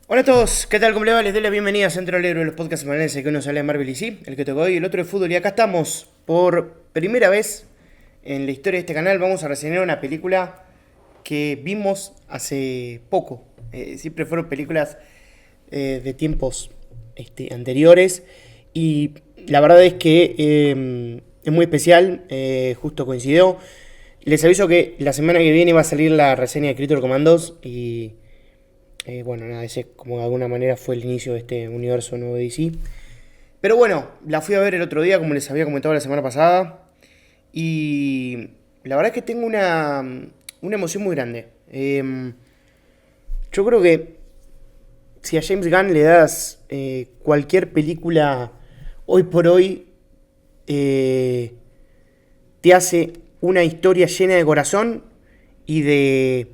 Hola a todos, ¿qué tal? ¿Cómo les va? Les doy la bienvenida a Centro del Héroe, los podcasts semanales que uno sale de Marvel y sí, el que tocó hoy, el otro de fútbol. Y acá estamos, por primera vez en la historia de este canal, vamos a reseñar una película que vimos hace poco. Siempre fueron películas de tiempos anteriores y la verdad es que es muy especial, justo coincidió. Les aviso que la semana que viene va a salir la reseña de Creator Commandos y bueno, nada, ese como de alguna manera fue el inicio de este universo nuevo de DC. Pero bueno, la fui a ver el otro día, como les había comentado la semana pasada. Y la verdad es que tengo una emoción muy grande. Yo creo que si a James Gunn le das cualquier película hoy por hoy, eh, te hace una historia llena de corazón y de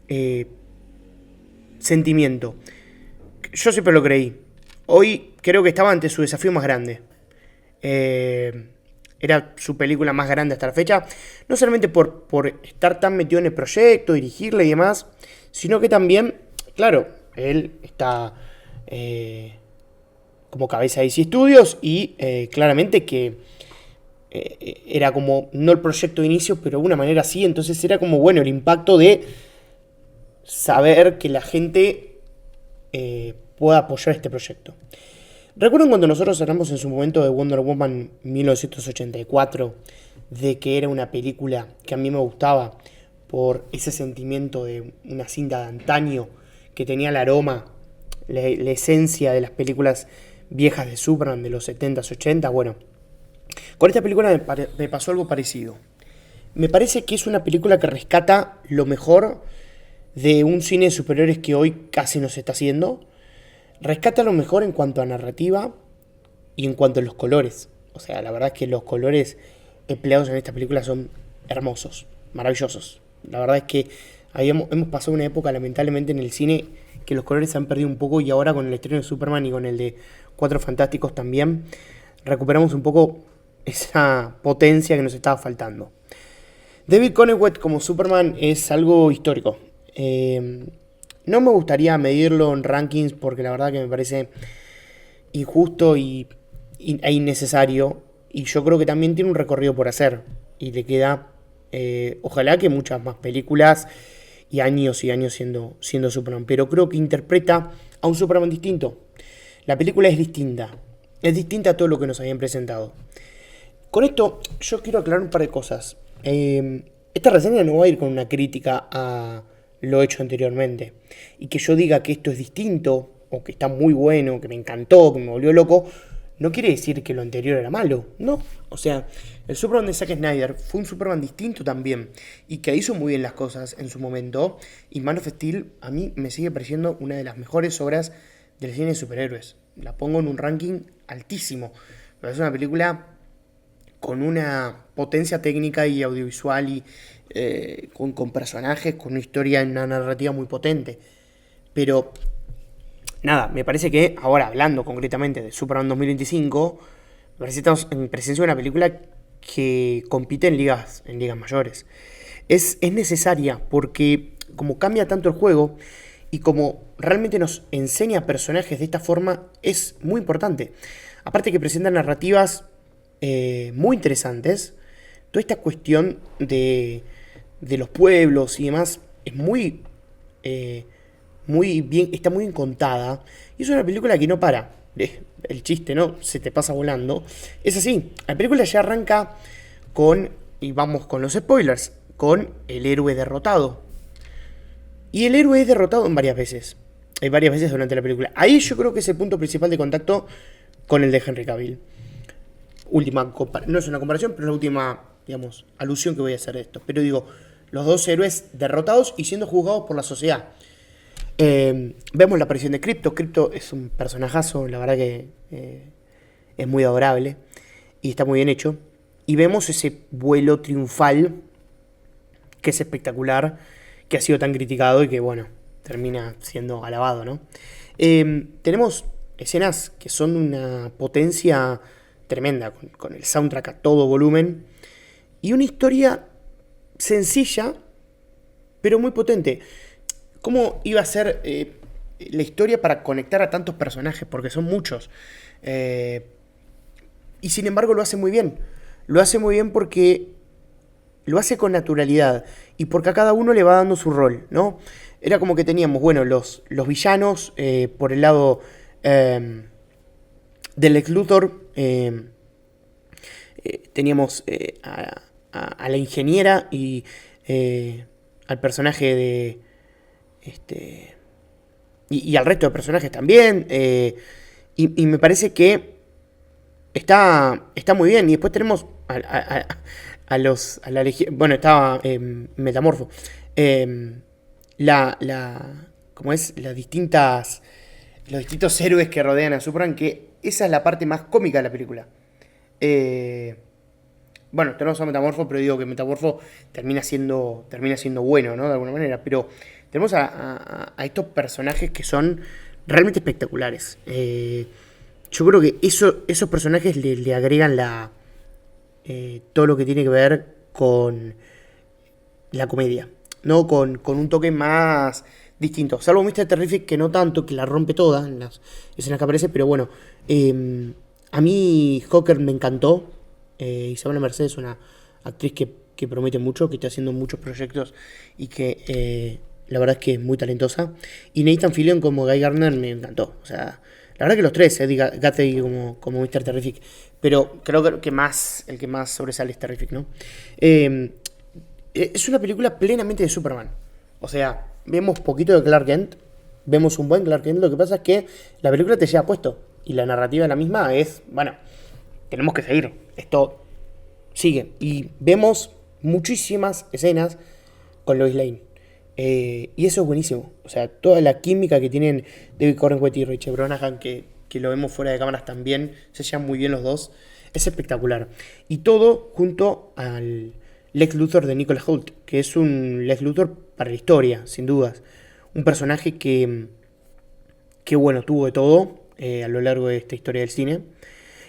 eh, sentimiento. Yo siempre lo creí. Hoy creo que estaba ante su desafío más grande. Eh, Era su película más grande hasta la fecha. No solamente por estar tan metido en el proyecto, dirigirla y demás, sino que también, claro, él está como cabeza de DC Studios y claramente que era como, no el proyecto de inicio, pero de una manera sí. Entonces era como, bueno, el impacto de saber que la gente pueda apoyar este proyecto. ¿Recuerdan cuando nosotros hablamos en su momento de Wonder Woman 1984? De que era una película que a mí me gustaba por ese sentimiento de una cinta de antaño que tenía el aroma, la esencia de las películas viejas de Superman de los 70s, 80s. Bueno, con esta película me pasó algo parecido. Me parece que es una película que rescata lo mejor de un cine de superhéroes que hoy casi no se está haciendo. Rescata lo mejor en cuanto a narrativa y en cuanto a los colores. O sea, la verdad es que los colores empleados en esta película son hermosos, maravillosos. La verdad es que hemos pasado una época, lamentablemente, en el cine que los colores se han perdido un poco y ahora con el estreno de Superman y con el de Cuatro Fantásticos también recuperamos un poco esa potencia que nos estaba faltando. David Cronenberg como Superman es algo histórico. No me gustaría medirlo en rankings porque la verdad que me parece injusto e innecesario. Y yo creo que también tiene un recorrido por hacer. Y le queda, ojalá que muchas más películas y años siendo Superman. Pero creo que interpreta a un Superman distinto. La película es distinta. Es distinta a todo lo que nos habían presentado. Con esto yo quiero aclarar un par de cosas. Esta reseña no va a ir con una crítica a lo hecho anteriormente. Y que yo diga que esto es distinto, o que está muy bueno, que me encantó, que me volvió loco, no quiere decir que lo anterior era malo. No. O sea, el Superman de Zack Snyder fue un Superman distinto también. Y que hizo muy bien las cosas en su momento. Y Man of Steel a mí me sigue pareciendo una de las mejores obras del cine de superhéroes. La pongo en un ranking altísimo. Me parece una película con una potencia técnica y audiovisual y con personajes, con una historia y una narrativa muy potente. Pero nada, me parece que ahora hablando concretamente de Superman 2025, me parece que estamos en presencia de una película que compite en ligas mayores. Es necesaria porque como cambia tanto el juego y como realmente nos enseña personajes de esta forma, es muy importante. Aparte que presenta narrativas muy interesantes. Toda esta cuestión de los pueblos y demás es muy bien, está muy bien contada. Y es una película que no para. El chiste, ¿no? Se te pasa volando. Es así. La película ya arranca con, y vamos con los spoilers, con el héroe derrotado. Y el héroe es derrotado en varias veces. Hay varias veces durante la película. Ahí yo creo que es el punto principal de contacto con el de Henry Cavill. No es una comparación, pero es la última, digamos, alusión que voy a hacer de esto. Pero digo, los dos héroes derrotados y siendo juzgados por la sociedad. Vemos la aparición de Crypto. Crypto es un personajazo, la verdad que es muy adorable y está muy bien hecho. Y vemos ese vuelo triunfal que es espectacular, que ha sido tan criticado y que, bueno, termina siendo alabado, ¿no? Tenemos escenas que son una potencia tremenda, con el soundtrack a todo volumen, y una historia sencilla, pero muy potente. ¿Cómo iba a ser la historia para conectar a tantos personajes, porque son muchos. Eh, y sin embargo lo hace muy bien. Lo hace muy bien porque lo hace con naturalidad y porque a cada uno le va dando su rol, ¿no? Era como que teníamos, bueno, los villanos por el lado del Lex Luthor, teníamos a la ingeniera y al personaje de... Este, y al resto de personajes también. Y me parece que está muy bien. Y después tenemos a los... A la legión, bueno, estaba Metamorfo. Eh, ¿Cómo es? Los distintos héroes que rodean a Superman, que esa es la parte más cómica de la película. Eh, bueno, tenemos a Metamorfo, pero digo que Metamorfo termina siendo bueno, ¿no? De alguna manera. Pero tenemos a estos personajes que son realmente espectaculares. Yo creo que esos personajes le agregan todo lo que tiene que ver con la comedia, ¿no? Con un toque más distinto. Salvo Mr. Terrific, que no tanto, que la rompe toda en las escenas que aparece, pero bueno. A mí Hawker me encantó. Isabela Mercedes es una actriz que promete mucho, que está haciendo muchos proyectos y que la verdad es que es muy talentosa. Y Nathan Fillion como Guy Gardner me encantó. O sea, la verdad que los tres, Gatsby como Mr. Terrific. Pero creo que el que más sobresale es Terrific, ¿no? Es una película plenamente de Superman. O sea, vemos poquito de Clark Kent, vemos un buen Clark Kent. Lo que pasa es que la película te lleva puesto. Y la narrativa de la misma es, bueno, tenemos que seguir. Esto sigue. Y vemos muchísimas escenas con Lois Lane. Y eso es buenísimo. O sea, toda la química que tienen David Corenswet y Rachel Brosnahan, que lo vemos fuera de cámaras también, se llevan muy bien los dos, es espectacular. Y todo junto al Lex Luthor de Nicholas Hoult, que es un Lex Luthor para la historia, sin dudas. Un personaje que bueno, tuvo de todo a lo largo de esta historia del cine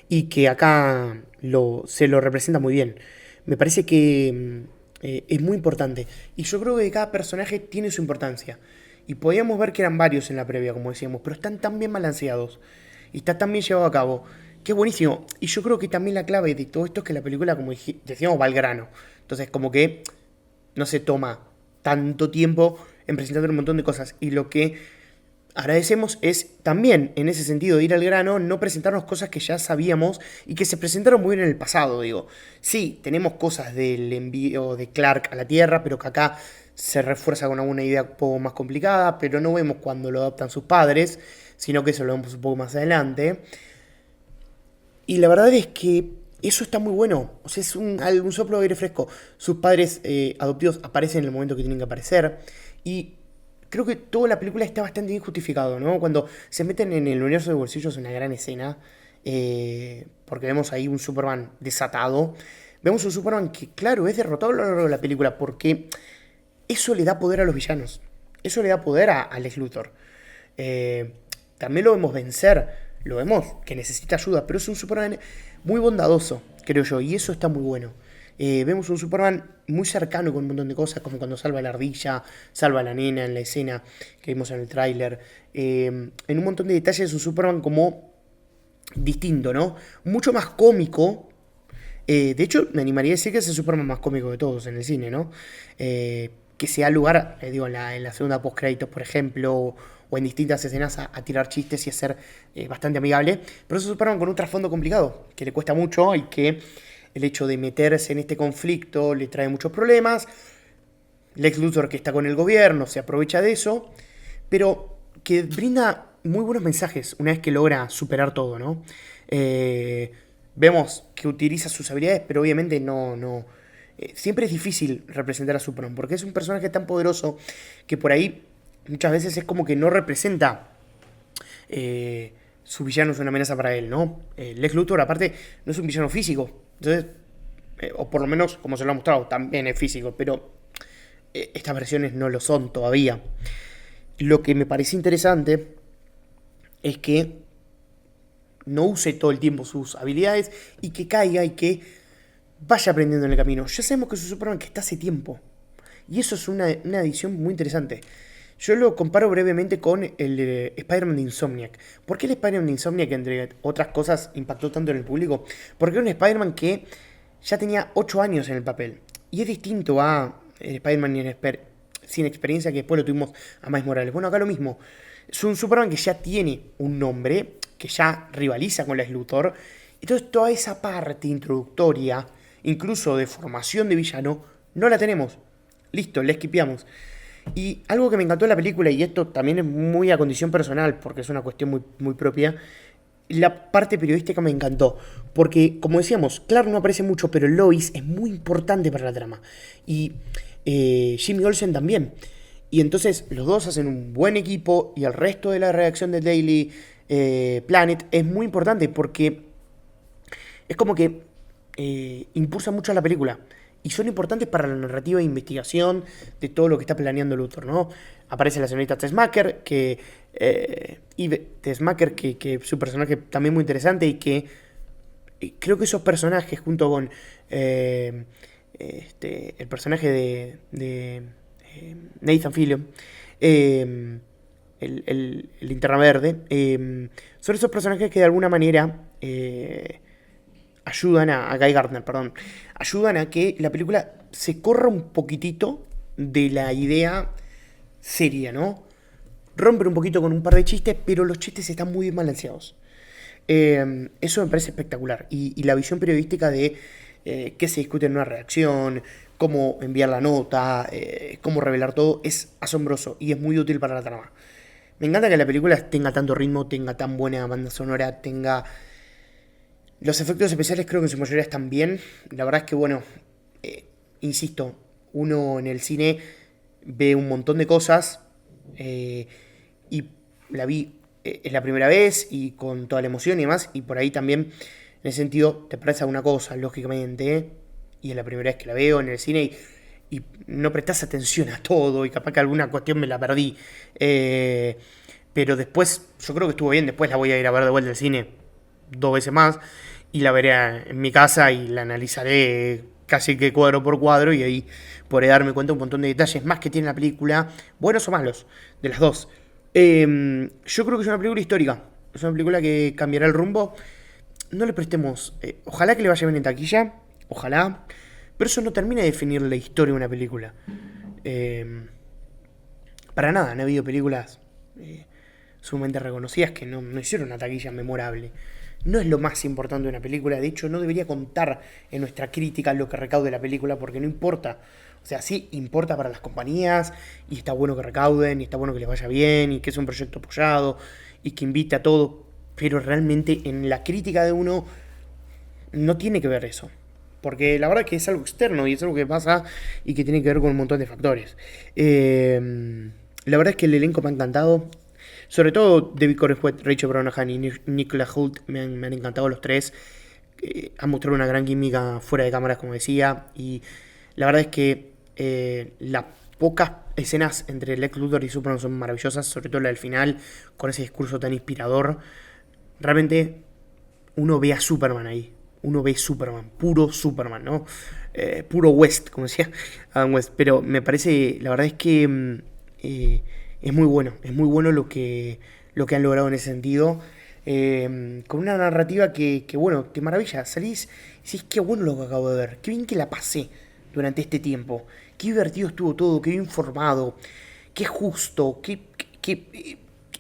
y que acá se lo representa muy bien. Me parece que es muy importante. Y yo creo que cada personaje tiene su importancia. Y podíamos ver que eran varios en la previa, como decíamos, pero están tan bien balanceados y está tan bien llevado a cabo. Qué buenísimo. Y yo creo que también la clave de todo esto es que la película, como decíamos, va al grano. Entonces, como que no se toma tanto tiempo en presentar un montón de cosas. Y lo que agradecemos es también, en ese sentido, de ir al grano, no presentarnos cosas que ya sabíamos y que se presentaron muy bien en el pasado, digo. Sí, tenemos cosas del envío de Clark a la Tierra, pero que acá se refuerza con alguna idea un poco más complicada, pero no vemos cuando lo adoptan sus padres, sino que eso lo vemos un poco más adelante. Y la verdad es que eso está muy bueno. O sea, es un soplo de aire fresco. Sus padres adoptivos aparecen en el momento que tienen que aparecer. Y creo que toda la película está bastante bien justificado, ¿no? Cuando se meten en el universo de bolsillos es una gran escena. Porque vemos ahí un Superman desatado. Vemos un Superman que, claro, es derrotado a lo largo de la película. Porque eso le da poder a los villanos. Eso le da poder a Lex Luthor. También lo vemos vencer. Lo vemos que necesita ayuda, pero es un Superman muy bondadoso, creo yo, y eso está muy bueno. Vemos un Superman muy cercano con un montón de cosas, como cuando salva a la ardilla, salva a la nena en la escena que vimos en el tráiler. En un montón de detalles es un Superman como distinto, ¿no? Mucho más cómico. De hecho, me animaría a decir que es el Superman más cómico de todos en el cine, ¿no? Que se da lugar, digo, en la segunda post-créditos, por ejemplo, o en distintas escenas a tirar chistes y a ser bastante amigable. Pero eso es Superman con un trasfondo complicado, que le cuesta mucho y que el hecho de meterse en este conflicto le trae muchos problemas. Lex Luthor, que está con el gobierno, se aprovecha de eso, pero que brinda muy buenos mensajes una vez que logra superar todo, ¿no? Vemos que utiliza sus habilidades, pero obviamente no siempre es difícil representar a Superman, porque es un personaje tan poderoso que por ahí muchas veces es como que no representa su villano es una amenaza para él, ¿no? Lex Luthor, aparte, no es un villano físico, entonces, o por lo menos, como se lo ha mostrado, también es físico, pero estas versiones no lo son todavía. Lo que me parece interesante es que no use todo el tiempo sus habilidades y que caiga y que vaya aprendiendo en el camino. Ya sabemos que es un Superman que está hace tiempo. Y eso es una edición muy interesante. Yo lo comparo brevemente con el Spider-Man de Insomniac. ¿Por qué el Spider-Man de Insomniac, entre otras cosas, impactó tanto en el público? Porque era un Spider-Man que ya tenía 8 años en el papel. Y es distinto a el Spider-Man sin experiencia que después lo tuvimos a Miles Morales. Bueno, acá lo mismo. Es un Superman que ya tiene un nombre, que ya rivaliza con Lex Luthor. Entonces toda esa parte introductoria, incluso de formación de villano, no la tenemos. Listo, le esquipeamos. Y algo que me encantó de la película, y esto también es muy a condición personal, porque es una cuestión muy, muy propia, la parte periodística me encantó. Porque, como decíamos, Clark no aparece mucho, pero Lois es muy importante para la trama. Y Jimmy Olsen también. Y entonces los dos hacen un buen equipo y el resto de la redacción de Daily Planet es muy importante porque es como que impulsa mucho a la película. Y son importantes para la narrativa de investigación de todo lo que está planeando Luthor, ¿no? Aparece la señorita Tessmacher, Eve Tessmacher, que su personaje también muy interesante y que creo que esos personajes junto con el personaje de Nathan Fillion, el Linterna Verde, son esos personajes que de alguna manera ayudan a Guy Gardner, perdón, ayudan a que la película se corra un poquitito de la idea seria, ¿no? Rompen un poquito con un par de chistes, pero los chistes están muy bien balanceados. Eso me parece espectacular. Y la visión periodística de qué se discute en una redacción, cómo enviar la nota, cómo revelar todo, es asombroso y es muy útil para la trama. Me encanta que la película tenga tanto ritmo, tenga tan buena banda sonora, tenga... Los efectos especiales creo que en su mayoría están bien. La verdad es que, bueno, insisto, uno en el cine ve un montón de cosas y la vi es la primera vez y con toda la emoción y demás, y por ahí también, en ese sentido, te parece alguna cosa, lógicamente, y es la primera vez que la veo en el cine y no prestás atención a todo y capaz que alguna cuestión me la perdí. Pero después, yo creo que estuvo bien, después la voy a ir a ver de vuelta al cine 2 veces más y la veré en mi casa y la analizaré casi que cuadro por cuadro y ahí podré darme cuenta un montón de detalles más que tiene la película, buenos o malos, de las dos. Yo creo que es una película histórica, es una película que cambiará el rumbo. No le prestemos, ojalá que le vaya bien en taquilla, ojalá, pero eso no termina de definir la historia de una película. Para nada, han habido películas sumamente reconocidas que no hicieron una taquilla memorable. No es lo más importante de una película, de hecho no debería contar en nuestra crítica lo que recaude la película porque no importa. O sea, sí importa para las compañías y está bueno que recauden y está bueno que les vaya bien y que es un proyecto apoyado y que invite a todo, pero realmente en la crítica de uno no tiene que ver eso. Porque la verdad que es algo externo y es algo que pasa y que tiene que ver con un montón de factores. La verdad es que el elenco me ha encantado. Sobre todo David Corenswet, Rachel Brosnahan y Nicolas Hoult me han encantado los tres. Han mostrado una gran química fuera de cámaras, como decía. Y la verdad es que las pocas escenas entre Lex Luthor y Superman son maravillosas. Sobre todo la del final, con ese discurso tan inspirador. Realmente uno ve a Superman ahí. Uno ve Superman, puro Superman, ¿no? Puro West, como decía Adam West. Pero me parece, la verdad es que es muy bueno lo que han logrado en ese sentido. Con una narrativa que, bueno, te maravilla. Salís y decís, qué bueno lo que acabo de ver, qué bien que la pasé durante este tiempo, qué divertido estuvo todo, qué bien formado, qué justo, qué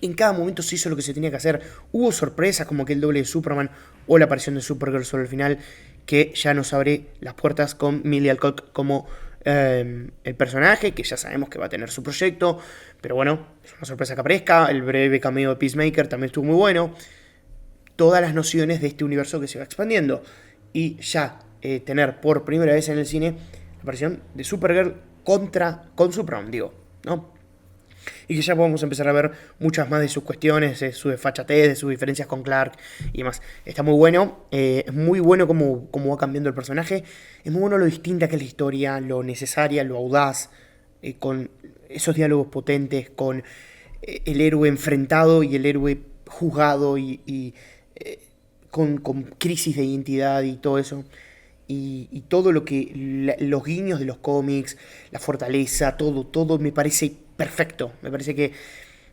en cada momento se hizo lo que se tenía que hacer. Hubo sorpresas como que el doble de Superman o la aparición de Supergirl sobre el final, que ya nos abre las puertas con Millie Alcock como el personaje, que ya sabemos que va a tener su proyecto, pero bueno, es una sorpresa que aparezca. El breve cameo de Peacemaker también estuvo muy bueno. Todas las nociones de este universo que se va expandiendo. Y ya tener por primera vez en el cine la aparición de Supergirl con Superman, digo, ¿no? Y que ya podemos empezar a ver muchas más de sus cuestiones, de su desfachatez, de sus diferencias con Clark y demás. Está muy bueno, es muy bueno cómo va cambiando el personaje, es muy bueno lo distinta que es la historia, lo necesaria, lo audaz, con esos diálogos potentes, con el héroe enfrentado y el héroe juzgado y con crisis de identidad y todo eso. Y todo lo que los guiños de los cómics, la fortaleza, todo me parece perfecto. Me parece que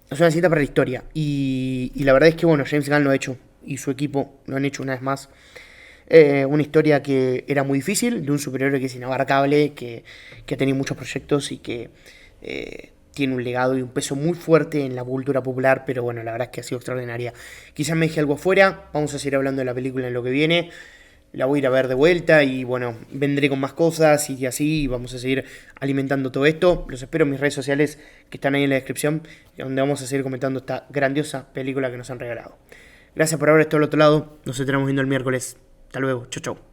es una cita para la historia. Y la verdad es que, bueno, James Gunn lo ha hecho y su equipo lo han hecho una vez más. Una historia que era muy difícil, de un superhéroe que es inabarcable, que ha tenido muchos proyectos y que tiene un legado y un peso muy fuerte en la cultura popular, pero bueno, la verdad es que ha sido extraordinaria. Quizás me dejé algo afuera, vamos a seguir hablando de la película en lo que viene, la voy a ir a ver de vuelta y bueno, vendré con más cosas y así, y vamos a seguir alimentando todo esto. Los espero en mis redes sociales que están ahí en la descripción, donde vamos a seguir comentando esta grandiosa película que nos han regalado. Gracias por haber estado al otro lado, nos estaremos viendo el miércoles. Hasta luego, chau chau.